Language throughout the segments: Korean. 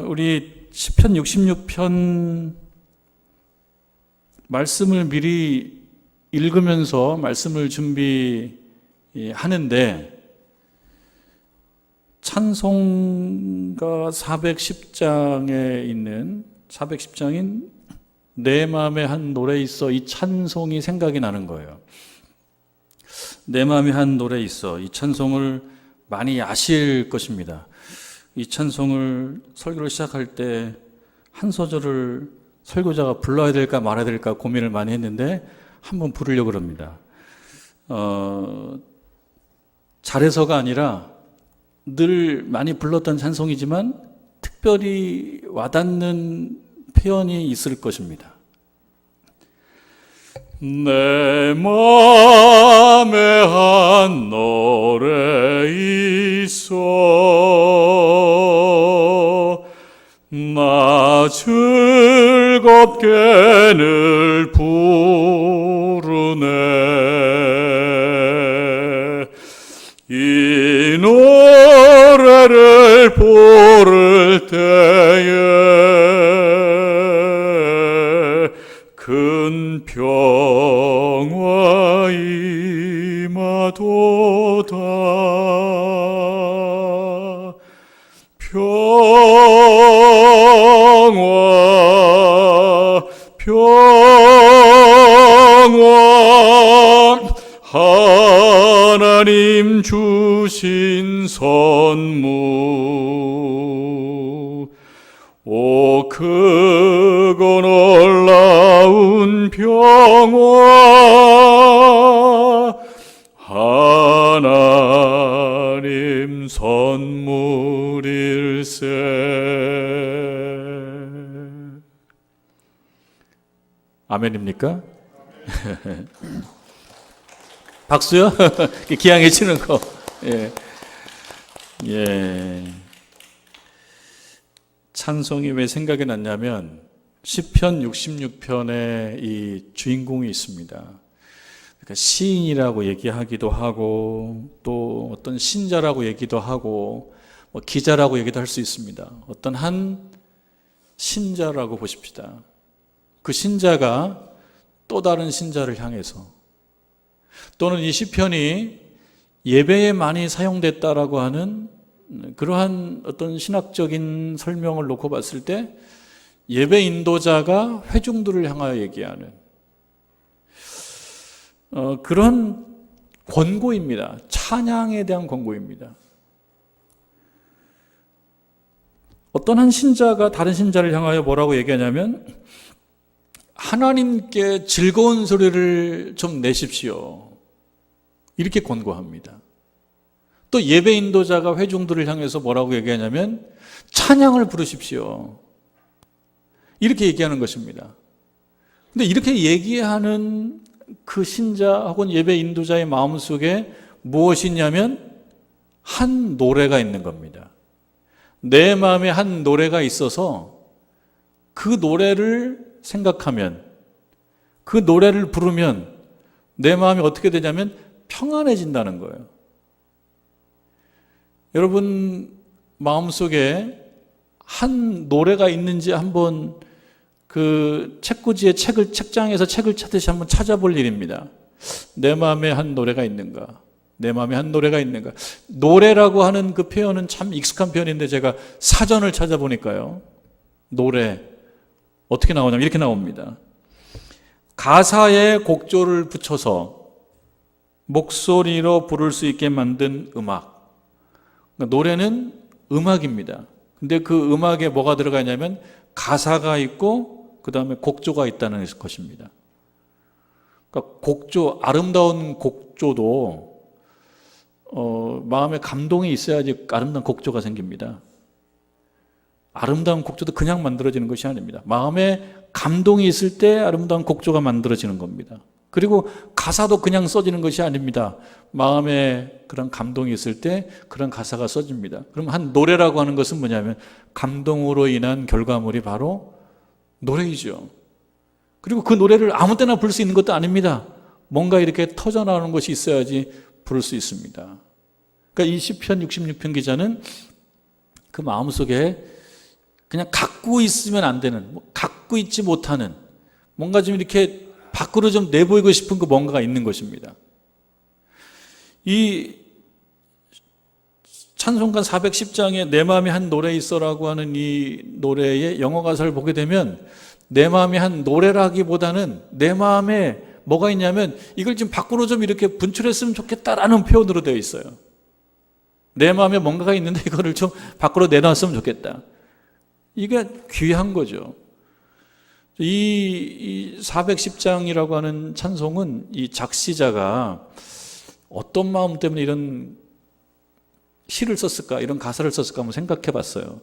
우리 시편 66편 말씀을 미리 읽으면서 말씀을 준비하는데 찬송가 410장에 있는 410장인 내 마음에 한 노래 있어, 이 찬송이 생각이 나는 거예요. 내 마음에 한 노래 있어, 이 찬송을 많이 아실 것입니다. 이 찬송을 설교를 시작할 때 한 소절을 설교자가 불러야 될까 말아야 될까 고민을 많이 했는데 한번 부르려고 합니다. 잘해서가 아니라 늘 많이 불렀던 찬송이지만 특별히 와닿는 표현이 있을 것입니다. 내 맘에 한 노래 있어 나 즐겁게 늘 부르네 이 노래를 부를 때에 큰 평화 임하도다 평화 하나님 주신 선물 오 크고 놀라운 평화 하나님 선물일세. 아멘입니까? 박수요? 기양해 치는 거. 예. 예. 찬송이 왜 생각이 났냐면 시편 66편에 이 주인공이 있습니다. 그러니까 시인이라고 얘기하기도 하고 또 어떤 신자라고 얘기도 하고 뭐 기자라고 얘기도 할 수 있습니다. 어떤 한 신자라고 보십시다. 그 신자가 또 다른 신자를 향해서 또는 이 시편이 예배에 많이 사용됐다라고 하는 그러한 어떤 신학적인 설명을 놓고 봤을 때 예배 인도자가 회중들을 향하여 얘기하는 그런 권고입니다. 찬양에 대한 권고입니다. 어떤 한 신자가 다른 신자를 향하여 뭐라고 얘기하냐면 하나님께 즐거운 소리를 좀 내십시오. 이렇게 권고합니다. 또 예배 인도자가 회중들을 향해서 뭐라고 얘기하냐면 찬양을 부르십시오. 이렇게 얘기하는 것입니다. 근데 이렇게 얘기하는 그 신자 혹은 예배 인도자의 마음속에 무엇이 있냐면 한 노래가 있는 겁니다. 내 마음에 한 노래가 있어서 그 노래를 생각하면 그 노래를 부르면 내 마음이 어떻게 되냐면 평안해진다는 거예요. 여러분 마음속에 한 노래가 있는지 한번 그 책꽂이에 책장에서 책을 찾듯이 한번 찾아볼 일입니다. 내 마음에 한 노래가 있는가? 내 마음에 한 노래가 있는가? 노래라고 하는 그 표현은 참 익숙한 표현인데 제가 사전을 찾아보니까요. 노래 어떻게 나오냐면 이렇게 나옵니다. 가사에 곡조를 붙여서 목소리로 부를 수 있게 만든 음악. 그러니까 노래는 음악입니다. 근데 그 음악에 뭐가 들어가 있냐면 가사가 있고 그 다음에 곡조가 있다는 것입니다. 그러니까 곡조, 아름다운 곡조도 마음에 감동이 있어야지 아름다운 곡조가 생깁니다. 아름다운 곡조도 그냥 만들어지는 것이 아닙니다. 마음에 감동이 있을 때 아름다운 곡조가 만들어지는 겁니다. 그리고 가사도 그냥 써지는 것이 아닙니다. 마음에 그런 감동이 있을 때 그런 가사가 써집니다. 그럼 한 노래라고 하는 것은 뭐냐면 감동으로 인한 결과물이 바로 노래이죠. 그리고 그 노래를 아무 때나 부를 수 있는 것도 아닙니다. 뭔가 이렇게 터져나오는 것이 있어야지 부를 수 있습니다. 그러니까 이 시편 66편 기자는 그 마음속에 그냥 갖고 있으면 안 되는, 갖고 있지 못하는, 뭔가 좀 이렇게 밖으로 좀 내보이고 싶은 그 뭔가가 있는 것입니다. 이 찬송가 410장에 내 마음에 한 노래 있어라고 하는 이 노래의 영어 가사를 보게 되면 내 마음에 한 노래라기보다는 내 마음에 뭐가 있냐면 이걸 좀 밖으로 좀 이렇게 분출했으면 좋겠다라는 표현으로 되어 있어요. 내 마음에 뭔가가 있는데 이거를 좀 밖으로 내놨으면 좋겠다. 이게 귀한 거죠. 이 410장이라고 하는 찬송은 이 작시자가 어떤 마음 때문에 이런 시를 썼을까, 이런 가사를 썼을까 한번 생각해 봤어요.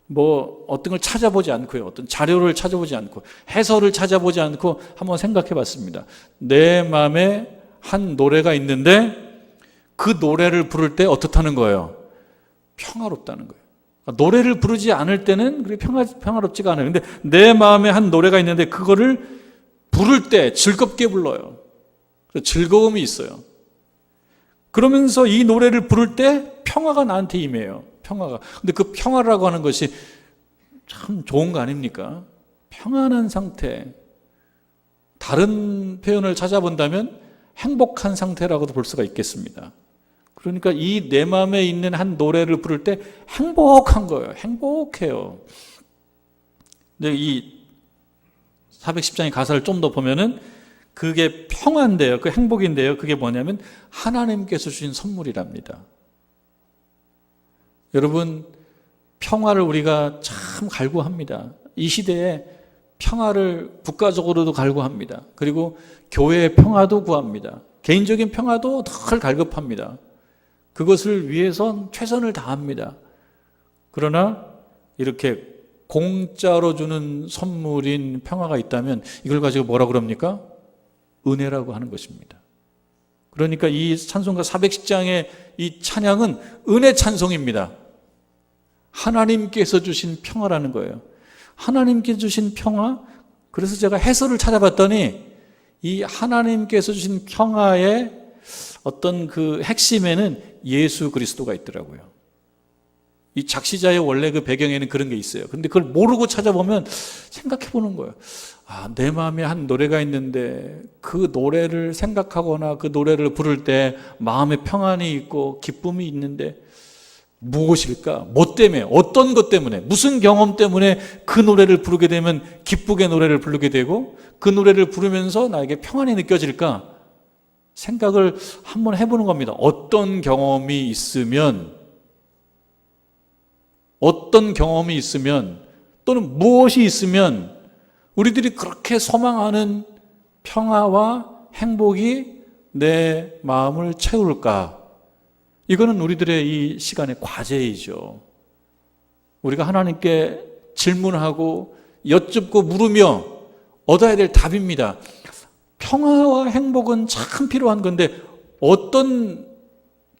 뭐 어떤 걸 찾아보지 않고요, 어떤 자료를 찾아보지 않고 해설을 찾아보지 않고 한번 생각해 봤습니다. 내 마음에 한 노래가 있는데 그 노래를 부를 때 어떻다는 거예요? 평화롭다는 거예요. 노래를 부르지 않을 때는 그렇게 평화롭지가 않아요. 근데 내 마음에 한 노래가 있는데 그거를 부를 때 즐겁게 불러요. 즐거움이 있어요. 그러면서 이 노래를 부를 때 평화가 나한테 임해요. 평화가. 근데 그 평화라고 하는 것이 참 좋은 거 아닙니까? 평안한 상태. 다른 표현을 찾아본다면 행복한 상태라고도 볼 수가 있겠습니다. 그러니까 이 내 마음에 있는 한 노래를 부를 때 행복한 거예요. 행복해요. 근데 이 410장의 가사를 좀 더 보면은 그게 평화인데요. 그 행복인데요. 그게 뭐냐면 하나님께서 주신 선물이랍니다. 여러분, 평화를 우리가 참 갈구합니다. 이 시대에 평화를 국가적으로도 갈구합니다. 그리고 교회의 평화도 구합니다. 개인적인 평화도 늘 갈급합니다. 그것을 위해선 최선을 다합니다. 그러나 이렇게 공짜로 주는 선물인 평화가 있다면 이걸 가지고 뭐라 그럽니까? 은혜라고 하는 것입니다. 그러니까 이 찬송가 410장의 이 찬양은 은혜 찬송입니다. 하나님께서 주신 평화라는 거예요. 하나님께서 주신 평화. 그래서 제가 해설을 찾아봤더니 이 하나님께서 주신 평화의 어떤 그 핵심에는 예수 그리스도가 있더라고요. 이 작시자의 원래 그 배경에는 그런 게 있어요. 그런데 그걸 모르고 찾아보면 생각해 보는 거예요. 아, 내 마음에 한 노래가 있는데 그 노래를 생각하거나 그 노래를 부를 때 마음에 평안이 있고 기쁨이 있는데 무엇일까? 뭐 때문에? 어떤 것 때문에? 무슨 경험 때문에 그 노래를 부르게 되면 기쁘게 노래를 부르게 되고 그 노래를 부르면서 나에게 평안이 느껴질까? 생각을 한번 해보는 겁니다. 어떤 경험이 있으면 또는 무엇이 있으면 우리들이 그렇게 소망하는 평화와 행복이 내 마음을 채울까? 이거는 우리들의 이 시간의 과제이죠. 우리가 하나님께 질문하고 여쭙고 물으며 얻어야 될 답입니다. 평화와 행복은 참 필요한 건데 어떤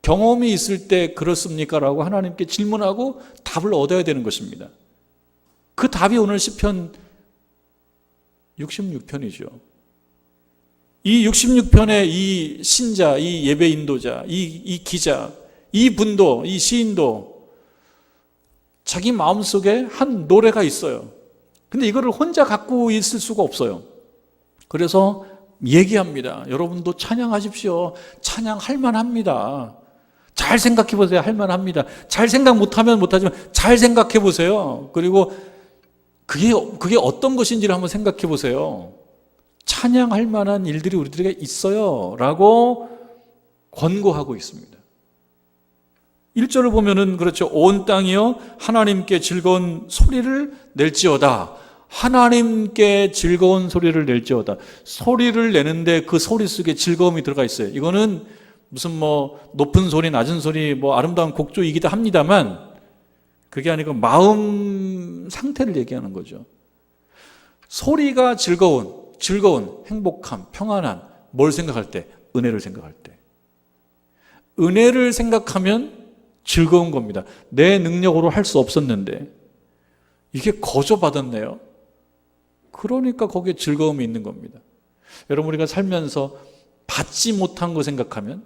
경험이 있을 때 그렇습니까? 라고 하나님께 질문하고 답을 얻어야 되는 것입니다. 그 답이 오늘 시편 66편이죠. 이 66편의 이 신자, 이 예배 인도자, 이 기자, 이 분도, 이 시인도 자기 마음속에 한 노래가 있어요. 근데 이거를 혼자 갖고 있을 수가 없어요. 그래서 얘기합니다. 여러분도 찬양하십시오. 찬양할 만합니다. 잘 생각해 보세요. 할 만합니다. 잘 생각 못하면 못하지만 잘 생각해 보세요. 그리고 그게 어떤 것인지를 한번 생각해 보세요. 찬양할 만한 일들이 우리들에게 있어요. 라고 권고하고 있습니다. 1절을 보면은 그렇죠. 온 땅이여 하나님께 즐거운 소리를 낼지어다. 하나님께 즐거운 소리를 낼지어다. 소리를 내는데 그 소리 속에 즐거움이 들어가 있어요. 이거는 무슨 뭐 높은 소리, 낮은 소리, 뭐 아름다운 곡조이기도 합니다만 그게 아니고 마음 상태를 얘기하는 거죠. 소리가 즐거운, 행복함, 평안한, 뭘 생각할 때? 은혜를 생각할 때. 은혜를 생각하면 즐거운 겁니다. 내 능력으로 할 수 없었는데 이게 거저 받았네요. 그러니까 거기에 즐거움이 있는 겁니다. 여러분, 우리가 살면서 받지 못한 거 생각하면,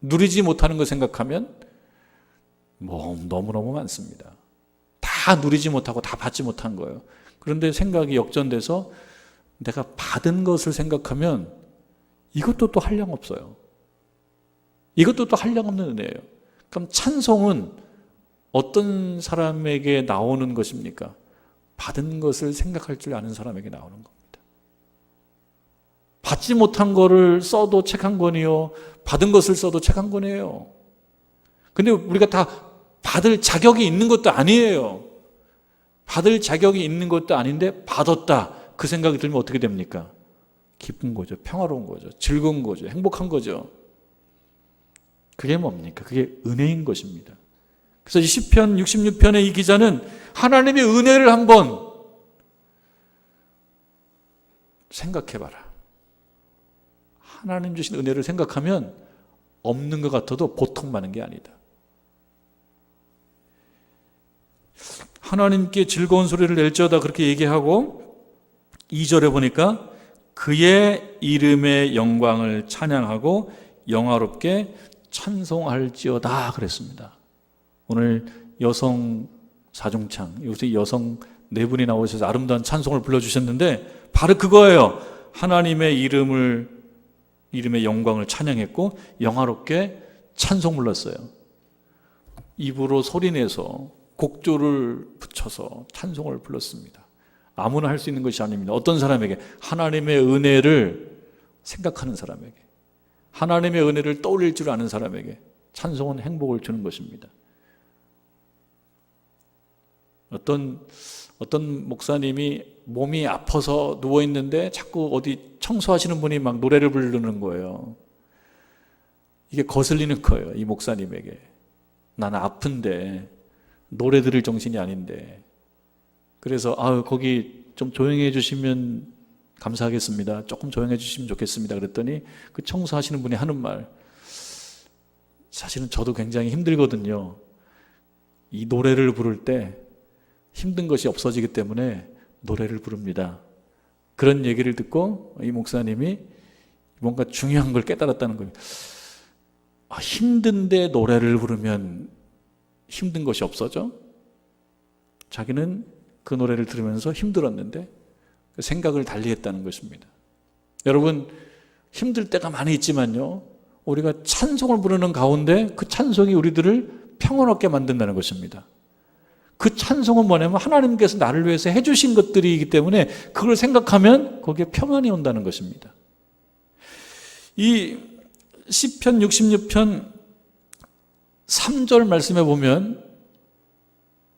누리지 못하는 거 생각하면 너무너무 많습니다. 다 다 누리지 못하고 다 받지 못한 거예요. 그런데 생각이 역전돼서 내가 받은 것을 생각하면 이것도 또 한량없어요. 이것도 또 한량없는 은혜예요. 그럼 찬송은 어떤 사람에게 나오는 것입니까? 받은 것을 생각할 줄 아는 사람에게 나오는 겁니다. 받지 못한 거를 써도 책 한 권이요, 받은 것을 써도 책 한 권이에요. 근데 우리가 다 받을 자격이 있는 것도 아니에요. 받을 자격이 있는 것도 아닌데 받았다, 그 생각이 들면 어떻게 됩니까? 기쁜 거죠. 평화로운 거죠. 즐거운 거죠. 행복한 거죠. 그게 뭡니까? 그게 은혜인 것입니다. 그래서 이 시편 66편의 이 기자는 하나님의 은혜를 한번 생각해봐라. 하나님 주신 은혜를 생각하면 없는 것 같아도 보통 많은 게 아니다. 하나님께 즐거운 소리를 낼지어다 그렇게 얘기하고 2절에 보니까 그의 이름의 영광을 찬양하고 영화롭게 찬송할지어다 그랬습니다. 오늘 여성 사중창, 요새 여성 네 분이 나오셔서 아름다운 찬송을 불러주셨는데 바로 그거예요. 하나님의 이름의 영광을 찬양했고 영화롭게 찬송 불렀어요. 입으로 소리내서 곡조를 붙여서 찬송을 불렀습니다. 아무나 할 수 있는 것이 아닙니다. 어떤 사람에게? 하나님의 은혜를 생각하는 사람에게, 하나님의 은혜를 떠올릴 줄 아는 사람에게 찬송은 행복을 주는 것입니다. 어떤 목사님이 몸이 아파서 누워있는데 자꾸 어디 청소하시는 분이 막 노래를 부르는 거예요. 이게 거슬리는 거예요. 이 목사님에게. 나는 아픈데 노래 들을 정신이 아닌데. 그래서 거기 좀 조용히 해주시면 감사하겠습니다. 조금 조용히 해주시면 좋겠습니다. 그랬더니 그 청소하시는 분이 하는 말, 사실은 저도 굉장히 힘들거든요. 이 노래를 부를 때 힘든 것이 없어지기 때문에 노래를 부릅니다. 그런 얘기를 듣고 이 목사님이 뭔가 중요한 걸 깨달았다는 거예요. 힘든데 노래를 부르면 힘든 것이 없어져? 자기는 그 노래를 들으면서 힘들었는데 생각을 달리했다는 것입니다. 여러분, 힘들 때가 많이 있지만요, 우리가 찬송을 부르는 가운데 그 찬송이 우리들을 평안하게 만든다는 것입니다. 그 찬송은 뭐냐면 하나님께서 나를 위해서 해주신 것들이기 때문에 그걸 생각하면 거기에 평안이 온다는 것입니다. 이 시편 66편 3절 말씀에 보면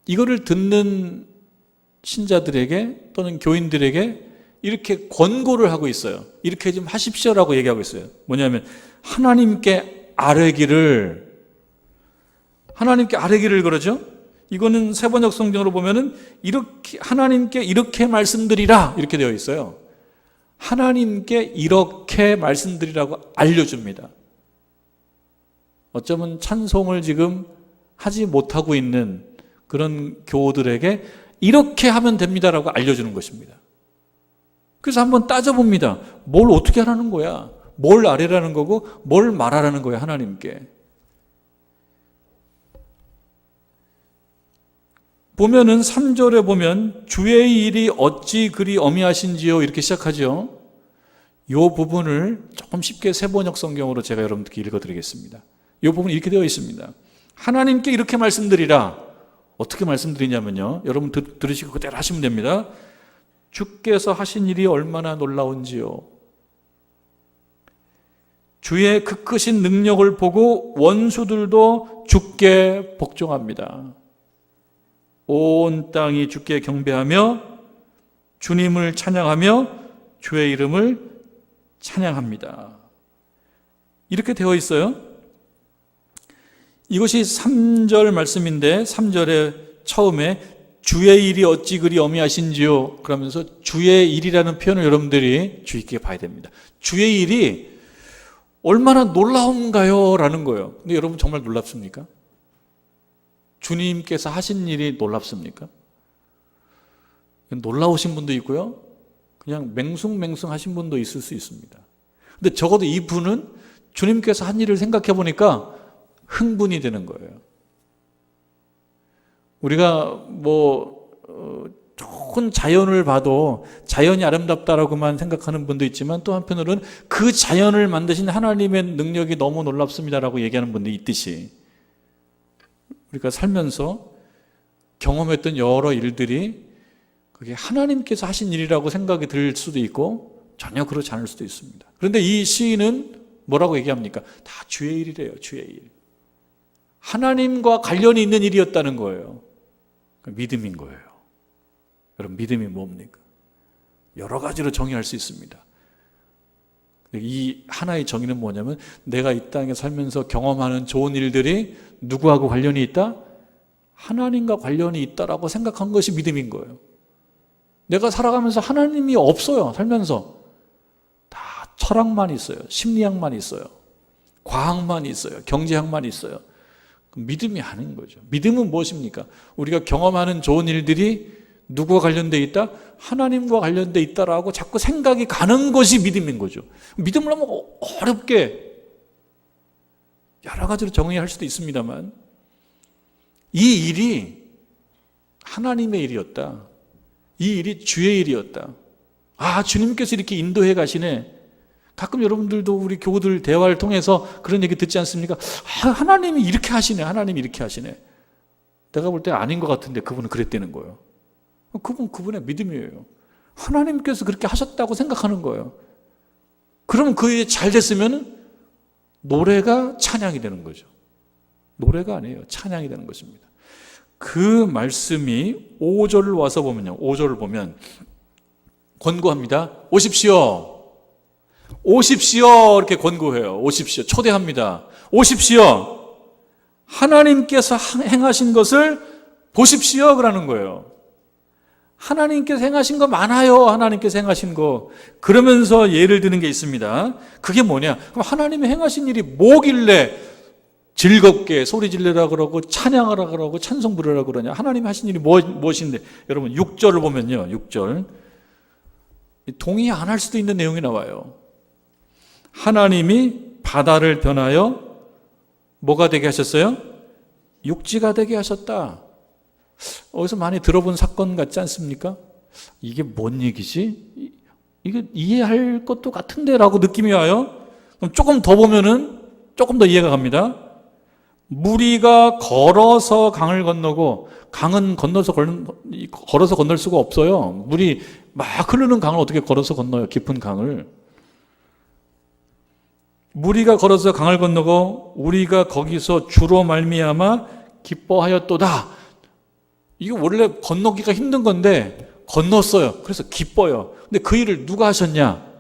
이거를 듣는 신자들에게 또는 교인들에게 이렇게 권고를 하고 있어요. 이렇게 좀 하십시오라고 얘기하고 있어요. 뭐냐면 하나님께 아뢰기를 그러죠. 이거는 세번역 성경으로 보면은 이렇게 하나님께 이렇게 말씀드리라 이렇게 되어 있어요. 하나님께 이렇게 말씀드리라고 알려줍니다. 어쩌면 찬송을 지금 하지 못하고 있는 그런 교우들에게 이렇게 하면 됩니다라고 알려주는 것입니다. 그래서 한번 따져봅니다. 뭘 어떻게 하라는 거야? 뭘 아뢰라는 거고 뭘 말하라는 거야 하나님께. 보면은 3절에 보면 주의 일이 어찌 그리 어미하신지요 이렇게 시작하죠. 이 부분을 조금 쉽게 세번역 성경으로 제가 여러분들께 읽어드리겠습니다. 이 부분이 이렇게 되어 있습니다. 하나님께 이렇게 말씀드리라. 어떻게 말씀드리냐면요, 여러분 들으시고 그대로 하시면 됩니다. 주께서 하신 일이 얼마나 놀라운지요. 주의 그 크신 능력을 보고 원수들도 주께 복종합니다. 온 땅이 주께 경배하며 주님을 찬양하며 주의 이름을 찬양합니다. 이렇게 되어 있어요. 이것이 3절 말씀인데 3절에 처음에 주의 일이 어찌 그리 어미하신지요 그러면서 주의 일이라는 표현을 여러분들이 주의 깊게 봐야 됩니다. 주의 일이 얼마나 놀라운가요? 라는 거예요. 근데 여러분 정말 놀랍습니까? 주님께서 하신 일이 놀랍습니까? 놀라우신 분도 있고요, 그냥 맹숭맹숭 하신 분도 있을 수 있습니다. 근데 적어도 이 분은 주님께서 한 일을 생각해 보니까 흥분이 되는 거예요. 우리가 좋은 자연을 봐도 자연이 아름답다라고만 생각하는 분도 있지만, 또 한편으로는 그 자연을 만드신 하나님의 능력이 너무 놀랍습니다라고 얘기하는 분도 있듯이, 우리가 살면서 경험했던 여러 일들이 그게 하나님께서 하신 일이라고 생각이 들 수도 있고 전혀 그렇지 않을 수도 있습니다. 그런데 이 시인은 뭐라고 얘기합니까? 다 주의 일이래요. 주의 일. 하나님과 관련이 있는 일이었다는 거예요. 믿음인 거예요. 여러분, 믿음이 뭡니까? 여러 가지로 정의할 수 있습니다. 이 하나의 정의는 뭐냐면, 내가 이 땅에 살면서 경험하는 좋은 일들이 누구하고 관련이 있다? 하나님과 관련이 있다라고 생각한 것이 믿음인 거예요. 내가 살아가면서 하나님이 없어요. 살면서 다 철학만 있어요. 심리학만 있어요. 과학만 있어요. 경제학만 있어요. 믿음이 아닌 거죠. 믿음은 무엇입니까? 우리가 경험하는 좋은 일들이 누구와 관련되어 있다? 하나님과 관련되어 있다라고 자꾸 생각이 가는 것이 믿음인 거죠. 믿음을 너무 어렵게 여러 가지로 정의할 수도 있습니다만, 이 일이 하나님의 일이었다. 이 일이 주의 일이었다. 아, 주님께서 이렇게 인도해 가시네. 가끔 여러분들도 우리 교우들 대화를 통해서 그런 얘기 듣지 않습니까? 아, 하나님이 이렇게 하시네. 하나님이 이렇게 하시네. 내가 볼 때 아닌 것 같은데 그분은 그랬다는 거예요. 그분의 믿음이에요. 하나님께서 그렇게 하셨다고 생각하는 거예요. 그럼 그 일이 잘 됐으면 노래가 찬양이 되는 거죠. 노래가 아니에요. 찬양이 되는 것입니다. 그 말씀이 5절을 와서 보면요. 5절을 보면 권고합니다. 오십시오. 오십시오. 이렇게 권고해요. 오십시오. 초대합니다. 오십시오. 하나님께서 행하신 것을 보십시오. 그러는 거예요. 하나님께서 행하신 거 많아요. 하나님께서 행하신 거. 그러면서 예를 드는 게 있습니다. 그게 뭐냐? 그럼 하나님이 행하신 일이 뭐길래 즐겁게 소리 지르라 그러고 찬양하라 그러고 찬송 부르라 그러냐? 하나님이 하신 일이 무엇인데? 여러분 6절을 보면요. 6절. 동의 안 할 수도 있는 내용이 나와요. 하나님이 바다를 변하여 뭐가 되게 하셨어요? 육지가 되게 하셨다. 어디서 많이 들어본 사건 같지 않습니까? 이게 뭔 얘기지? 이게 이해할 것도 같은데 라고 느낌이 와요. 그럼 조금 더 보면은 조금 더 이해가 갑니다. 무리가 걸어서 강을 건너고, 강은 걸어서 건널 수가 없어요. 물이 막 흐르는 강을 어떻게 걸어서 건너요? 깊은 강을. 무리가 걸어서 강을 건너고 우리가 거기서 주로 말미암아 기뻐하였도다. 이게 원래 건너기가 힘든 건데 건넜어요. 그래서 기뻐요. 근데 그 일을 누가 하셨냐?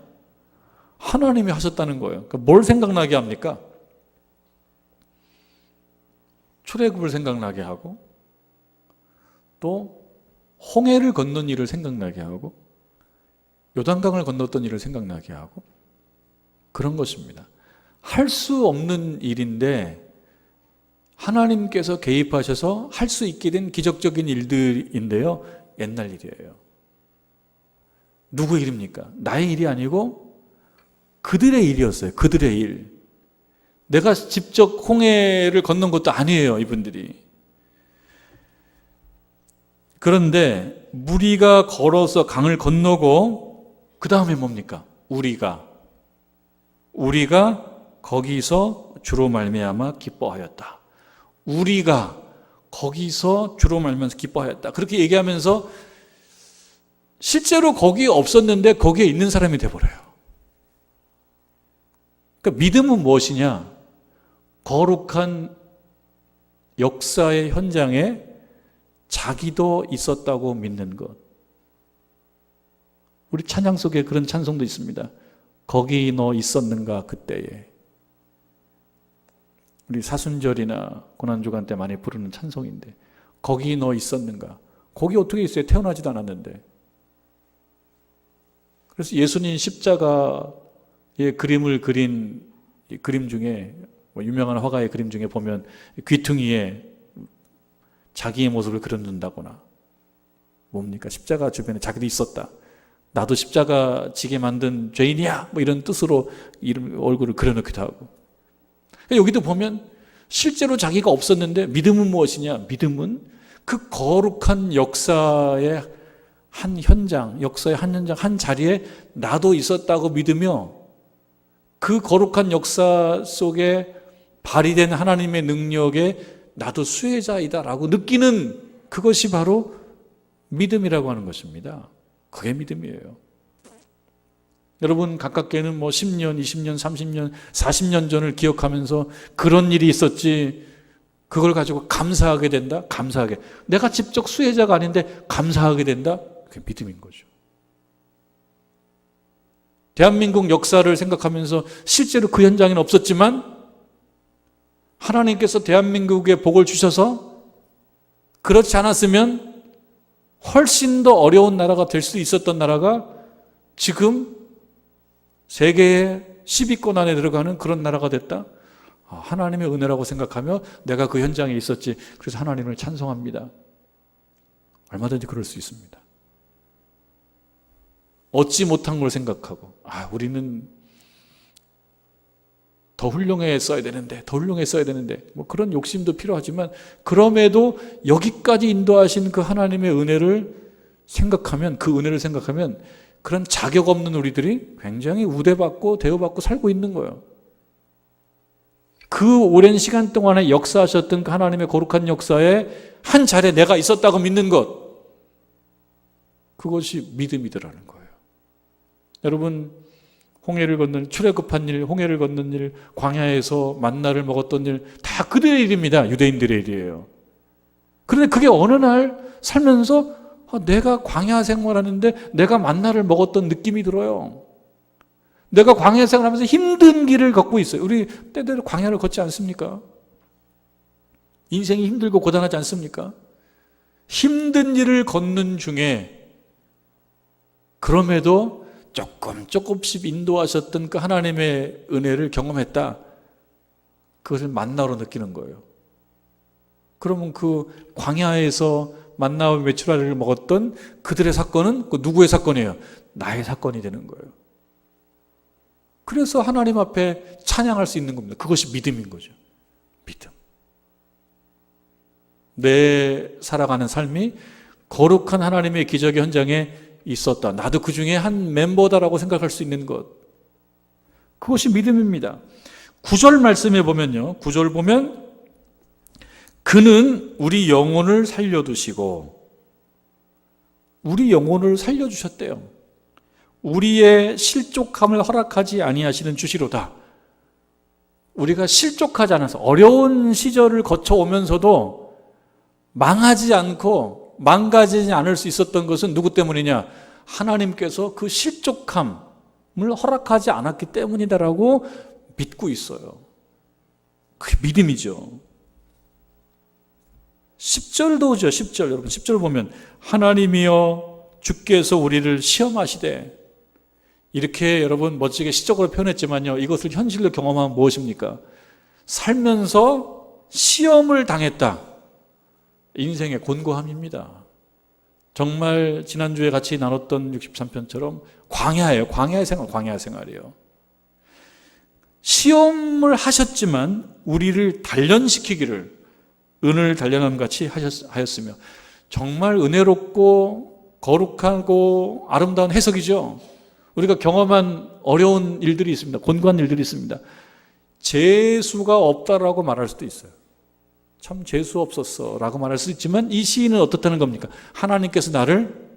하나님이 하셨다는 거예요. 그러니까 뭘 생각나게 합니까? 출애굽을 생각나게 하고, 또 홍해를 건넌 일을 생각나게 하고, 요단강을 건넜던 일을 생각나게 하고, 그런 것입니다. 할 수 없는 일인데 하나님께서 개입하셔서 할 수 있게 된 기적적인 일들인데요, 옛날 일이에요. 누구 일입니까? 나의 일이 아니고 그들의 일이었어요. 그들의 일. 내가 직접 홍해를 건넌 것도 아니에요, 이분들이. 그런데 무리가 걸어서 강을 건너고, 그 다음에 뭡니까? 우리가 거기서 주로 말미암아 기뻐하였다. 우리가 거기서 주로 말미암아 기뻐하였다. 그렇게 얘기하면서 실제로 거기에 없었는데 거기에 있는 사람이 돼버려요. 그러니까 믿음은 무엇이냐? 거룩한 역사의 현장에 자기도 있었다고 믿는 것. 우리 찬양 속에 그런 찬송도 있습니다. 거기 너 있었는가 그때에. 우리 사순절이나 고난주간 때 많이 부르는 찬송인데, 거기 너 있었는가. 거기 어떻게 있어요? 태어나지도 않았는데. 그래서 예수님 십자가의 그림을 그린 그림 중에, 유명한 화가의 그림 중에 보면 귀퉁이에 자기의 모습을 그려놓는다거나, 뭡니까? 십자가 주변에 자기도 있었다. 나도 십자가 지게 만든 죄인이야. 뭐 이런 뜻으로 얼굴을 그려놓기도 하고. 여기도 보면 실제로 자기가 없었는데, 믿음은 무엇이냐? 믿음은 그 거룩한 역사의 한 현장, 역사의 한 현장, 한 자리에 나도 있었다고 믿으며 그 거룩한 역사 속에 발휘된 하나님의 능력에 나도 수혜자이다라고 느끼는 그것이 바로 믿음이라고 하는 것입니다. 그게 믿음이에요. 여러분 가깝게는 10년, 20년, 30년, 40년 전을 기억하면서 그런 일이 있었지 그걸 가지고 감사하게 된다? 감사하게. 내가 직접 수혜자가 아닌데 감사하게 된다? 그게 믿음인 거죠. 대한민국 역사를 생각하면서 실제로 그 현장에는 없었지만 하나님께서 대한민국에 복을 주셔서 그렇지 않았으면 훨씬 더 어려운 나라가 될 수 있었던 나라가 지금 세계의 10위권 안에 들어가는 그런 나라가 됐다? 하나님의 은혜라고 생각하며 내가 그 현장에 있었지. 그래서 하나님을 찬송합니다. 얼마든지 그럴 수 있습니다. 얻지 못한 걸 생각하고 우리는 더 훌륭했어야 되는데 더 훌륭했어야 되는데 그런 욕심도 필요하지만 그럼에도 여기까지 인도하신 그 하나님의 은혜를 생각하면 그 은혜를 생각하면 그런 자격 없는 우리들이 굉장히 우대받고 대우받고 살고 있는 거예요. 그 오랜 시간 동안에 역사하셨던 그 하나님의 거룩한 역사에 한 자리에 내가 있었다고 믿는 것, 그것이 믿음이더라는 거예요. 여러분 홍해를 건넌 출애굽한 일, 홍해를 건넌 일, 광야에서 만나를 먹었던 일 다 그들의 일입니다. 유대인들의 일이에요. 그런데 그게 어느 날 살면서 내가 광야 생활하는데 내가 만나를 먹었던 느낌이 들어요. 내가 광야 생활하면서 힘든 길을 걷고 있어요. 우리 때때로 광야를 걷지 않습니까? 인생이 힘들고 고단하지 않습니까? 힘든 일을 걷는 중에 그럼에도 조금씩 인도하셨던 그 하나님의 은혜를 경험했다. 그것을 만나로 느끼는 거예요. 그러면 그 광야에서 만나와 메추라기를 먹었던 그들의 사건은 누구의 사건이에요? 나의 사건이 되는 거예요. 그래서 하나님 앞에 찬양할 수 있는 겁니다. 그것이 믿음인 거죠. 믿음. 내 살아가는 삶이 거룩한 하나님의 기적의 현장에 있었다. 나도 그 중에 한 멤버다라고 생각할 수 있는 것. 그것이 믿음입니다. 9절 말씀에 보면요. 9절 보면 그는 우리 영혼을 살려두시고 우리 영혼을 살려주셨대요. 우리의 실족함을 허락하지 아니하시는 주시로다. 우리가 실족하지 않아서 어려운 시절을 거쳐오면서도 망하지 않고 망가지지 않을 수 있었던 것은 누구 때문이냐? 하나님께서 그 실족함을 허락하지 않았기 때문이다라고 믿고 있어요. 그게 믿음이죠. 10절도 오죠. 10절. 여러분 10절 보면 하나님이여 주께서 우리를 시험하시되, 이렇게 여러분 멋지게 시적으로 표현했지만요, 이것을 현실로 경험하면 무엇입니까? 살면서 시험을 당했다. 인생의 곤고함입니다. 정말 지난주에 같이 나눴던 63편처럼 광야예요. 광야의 생활이에요. 시험을 하셨지만 우리를 단련시키기를 은을 단련함 같이 하였으며, 정말 은혜롭고 거룩하고 아름다운 해석이죠. 우리가 경험한 어려운 일들이 있습니다. 곤고한 일들이 있습니다. 재수가 없다라고 말할 수도 있어요. 참 재수 없었어 라고 말할 수 있지만, 이 시인은 어떻다는 겁니까? 하나님께서 나를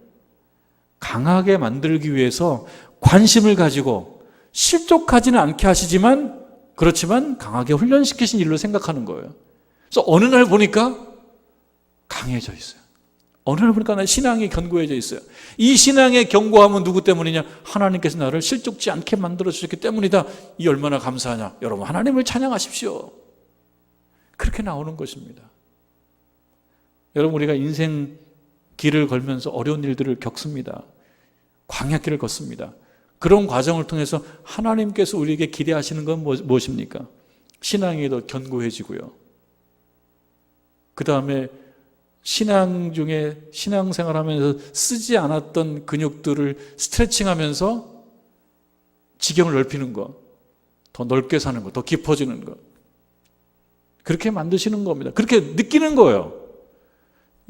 강하게 만들기 위해서 관심을 가지고 실족하지는 않게 하시지만, 그렇지만 강하게 훈련시키신 일로 생각하는 거예요. 그래서 어느 날 보니까 강해져 있어요. 어느 날 보니까 나 신앙이 견고해져 있어요. 이 신앙의 견고함은 누구 때문이냐? 하나님께서 나를 실족지 않게 만들어 주셨기 때문이다. 이 얼마나 감사하냐? 여러분, 하나님을 찬양하십시오. 그렇게 나오는 것입니다. 여러분, 우리가 인생 길을 걸면서 어려운 일들을 겪습니다. 광야길을 걷습니다. 그런 과정을 통해서 하나님께서 우리에게 기대하시는 건 무엇입니까? 신앙이 더 견고해지고요. 그 다음에 신앙 중에 신앙생활하면서 쓰지 않았던 근육들을 스트레칭하면서 지경을 넓히는 것, 더 넓게 사는 것, 더 깊어지는 것, 그렇게 만드시는 겁니다. 그렇게 느끼는 거예요.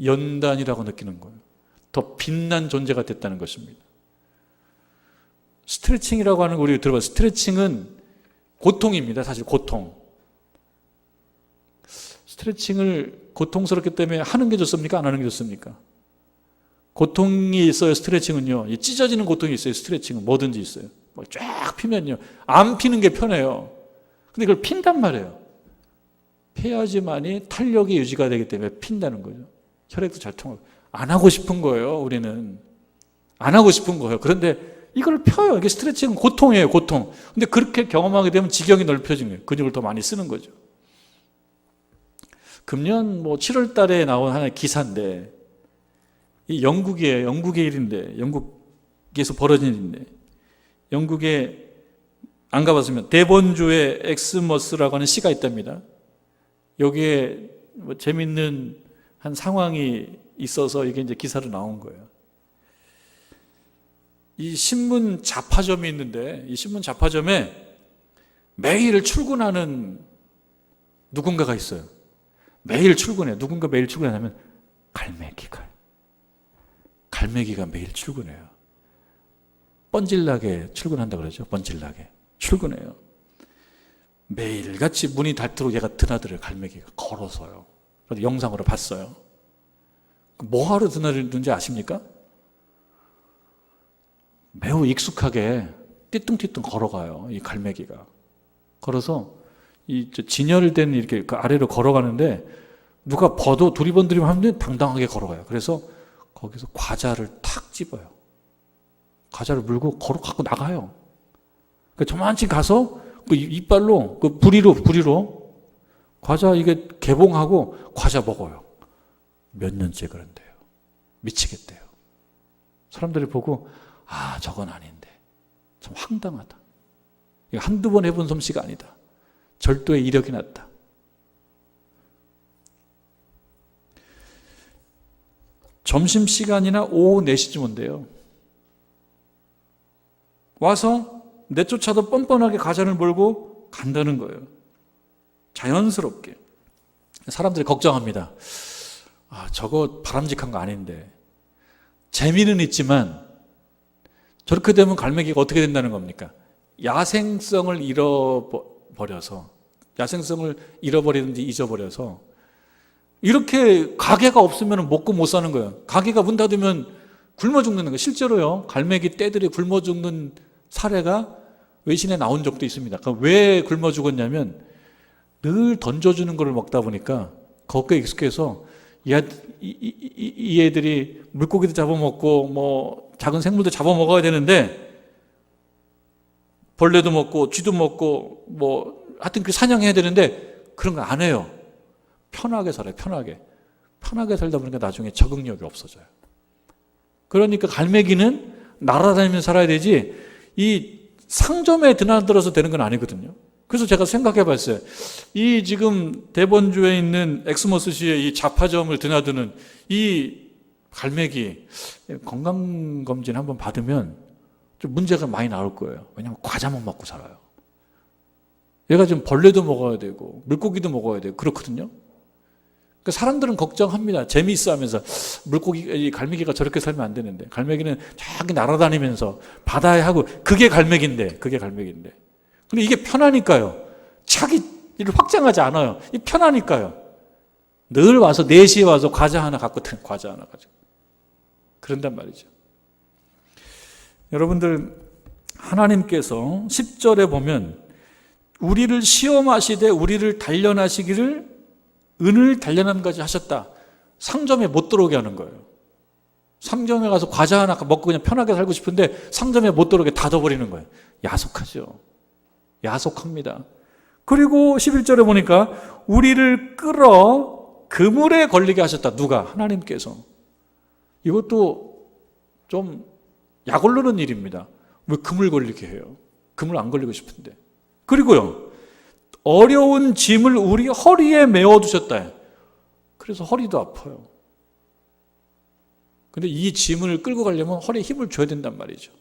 연단이라고 느끼는 거예요. 더 빛난 존재가 됐다는 것입니다. 스트레칭이라고 하는 거 우리 들어봐요. 스트레칭은 고통입니다. 사실 고통. 스트레칭을 고통스럽기 때문에 하는 게 좋습니까? 안 하는 게 좋습니까? 고통이 있어요. 스트레칭은요. 찢어지는 고통이 있어요. 스트레칭은 뭐든지 있어요. 쫙 피면요. 안 피는 게 편해요. 근데 그걸 핀단 말이에요. 피해야지만이 탄력이 유지가 되기 때문에 핀다는 거죠. 혈액도 잘 통하고. 안 하고 싶은 거예요. 우리는. 안 하고 싶은 거예요. 그런데 이걸 펴요. 이게 스트레칭은 고통이에요. 고통. 근데 그렇게 경험하게 되면 지경이 넓혀진 거예요. 근육을 더 많이 쓰는 거죠. 금년 7월 달에 나온 하나의 기사인데, 이 영국이에요. 영국의 일인데, 영국에서 벌어진 일인데, 영국에 안 가봤으면 데본주의 엑스머스라고 하는 시가 있답니다. 여기에 재밌는 한 상황이 있어서 이게 이제 기사로 나온 거예요. 이 신문 잡화점이 있는데, 이 신문 잡화점에 매일 출근하는 누군가가 있어요. 매일 출근해요. 누군가 매일 출근하냐면 갈매기가 매일 출근해요. 뻔질나게 출근한다고 그러죠. 뻔질나게 출근해요. 매일같이 문이 닫도록 얘가 드나들어요. 갈매기가 걸어서요. 그래서 영상으로 봤어요. 뭐하러 드나드는지 아십니까? 매우 익숙하게 띠뚱띠뚱 걸어가요. 이 갈매기가 걸어서 이 진열된 이렇게 그 아래로 걸어가는데, 누가 봐도 두리번두리번 하면 당당하게 걸어가요. 그래서 거기서 과자를 탁 집어요. 과자를 물고 갖고 나가요. 저만치 가서 그 이빨로 그 부리로 과자 이게 개봉하고 과자 먹어요. 몇 년째 그런데요. 미치겠대요. 사람들이 보고 저건 아닌데 참 황당하다. 이거 한두 번 해본 솜씨가 아니다. 절도의 이력이 났다. 점심시간이나 오후 4시쯤 온대요. 와서 내쫓아도 뻔뻔하게 과자를 몰고 간다는 거예요. 자연스럽게. 사람들이 걱정합니다. 저거 바람직한 거 아닌데. 재미는 있지만 저렇게 되면 갈매기가 어떻게 된다는 겁니까? 야생성을 잃어버리든지 잊어버려서 이렇게 가게가 없으면 먹고 못 사는 거예요. 가게가 문 닫으면 굶어 죽는 거예요. 실제로요, 갈매기 떼들이 굶어 죽는 사례가 외신에 나온 적도 있습니다. 왜 굶어 죽었냐면 늘 던져주는 걸 먹다 보니까 거기에 익숙해서 이 애들이 물고기도 잡아먹고 작은 생물도 잡아먹어야 되는데 벌레도 먹고 쥐도 먹고 하여튼 그 사냥해야 되는데 그런 거 안 해요. 편하게 살아요. 편하게 살다 보니까 나중에 적응력이 없어져요. 그러니까 갈매기는 날아다니면서 살아야 되지 이 상점에 드나들어서 되는 건 아니거든요. 그래서 제가 생각해 봤어요. 이 지금 대본주에 있는 엑스머스시의 이 잡화점을 드나드는 이 갈매기 건강검진 한번 받으면 좀 문제가 많이 나올 거예요. 왜냐하면 과자만 먹고 살아요. 얘가 지금 벌레도 먹어야 되고 물고기도 먹어야 되고 그렇거든요. 그러니까 사람들은 걱정합니다. 재미있어 하면서 이 갈매기가 저렇게 살면 안 되는데, 갈매기는 저기 날아다니면서 바다에 하고 그게 갈매기인데. 근데 이게 편하니까요. 자기를 확장하지 않아요. 이 편하니까요. 늘 와서 4시에 와서 과자 하나 가지고 그런단 말이죠. 여러분들, 하나님께서 10절에 보면 우리를 시험하시되 우리를 단련하시기를 은을 단련함까지 하셨다. 상점에 못 들어오게 하는 거예요. 상점에 가서 과자 하나 먹고 그냥 편하게 살고 싶은데 상점에 못 들어오게 닫아버리는 거예요. 야속하죠. 야속합니다. 그리고 11절에 보니까 우리를 끌어 그물에 걸리게 하셨다. 누가? 하나님께서. 이것도 좀 약올르는 일입니다. 왜 그물 걸리게 해요? 그물 안 걸리고 싶은데. 그리고요, 어려운 짐을 우리 허리에 메워두셨다. 그래서 허리도 아파요. 근데 이 짐을 끌고 가려면 허리에 힘을 줘야 된단 말이죠.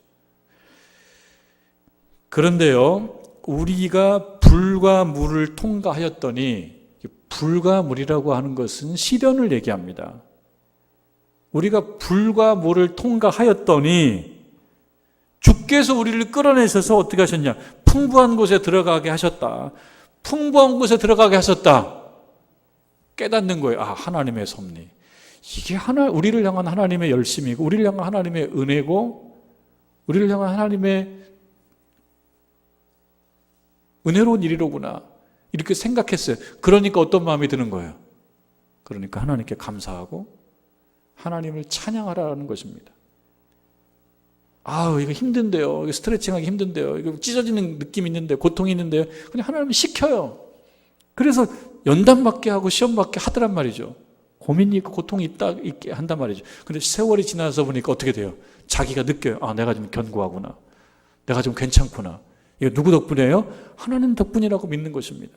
그런데요, 우리가 불과 물을 통과하였더니, 불과 물이라고 하는 것은 시련을 얘기합니다. 우리가 불과 물을 통과하였더니 주께서 우리를 끌어내셔서 어떻게 하셨냐? 풍부한 곳에 들어가게 하셨다. 풍부한 곳에 들어가게 하셨다. 깨닫는 거예요. 아, 하나님의 섭리. 이게 우리를 향한 하나님의 열심이고, 우리를 향한 하나님의 은혜고, 우리를 향한 하나님의 은혜로운 일이로구나. 이렇게 생각했어요. 그러니까 어떤 마음이 드는 거예요? 그러니까 하나님께 감사하고 하나님을 찬양하라는 것입니다. 아우, 이거 힘든데요. 이거 스트레칭하기 힘든데요. 이거 찢어지는 느낌이 있는데, 고통이 있는데요. 그냥 하나님이 시켜요. 그래서 연단 받게 하고 시험 받게 하더란 말이죠. 고민이 있고 고통이 있게 한단 말이죠. 근데 세월이 지나서 보니까 어떻게 돼요? 자기가 느껴요. 아, 내가 좀 견고하구나. 내가 좀 괜찮구나. 이거 누구 덕분이에요? 하나님 덕분이라고 믿는 것입니다.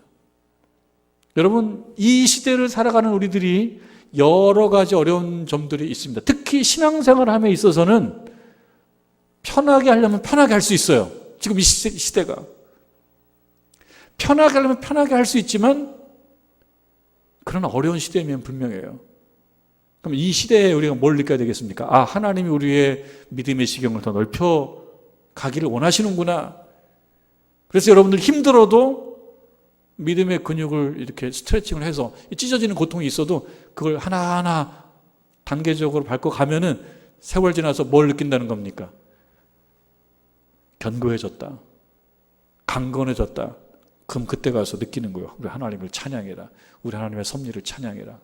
여러분, 이 시대를 살아가는 우리들이 여러 가지 어려운 점들이 있습니다. 특히 신앙생활을 함에 있어서는 편하게 하려면 편하게 할 수 있어요. 지금 이 시대가. 편하게 하려면 편하게 할 수 있지만, 그러나 어려운 시대면 분명해요. 그럼 이 시대에 우리가 뭘 느껴야 되겠습니까? 아, 하나님이 우리의 믿음의 시경을 더 넓혀 가기를 원하시는구나. 그래서 여러분들 힘들어도 믿음의 근육을 이렇게 스트레칭을 해서 찢어지는 고통이 있어도 그걸 하나하나 단계적으로 밟고 가면은 세월 지나서 뭘 느낀다는 겁니까? 견고해졌다. 강건해졌다. 그럼 그때 가서 느끼는 거예요. 우리 하나님을 찬양해라. 우리 하나님의 섭리를 찬양해라.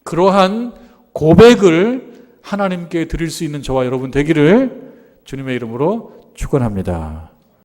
그러한 고백을 하나님께 드릴 수 있는 저와 여러분 되기를 주님의 이름으로 축원합니다.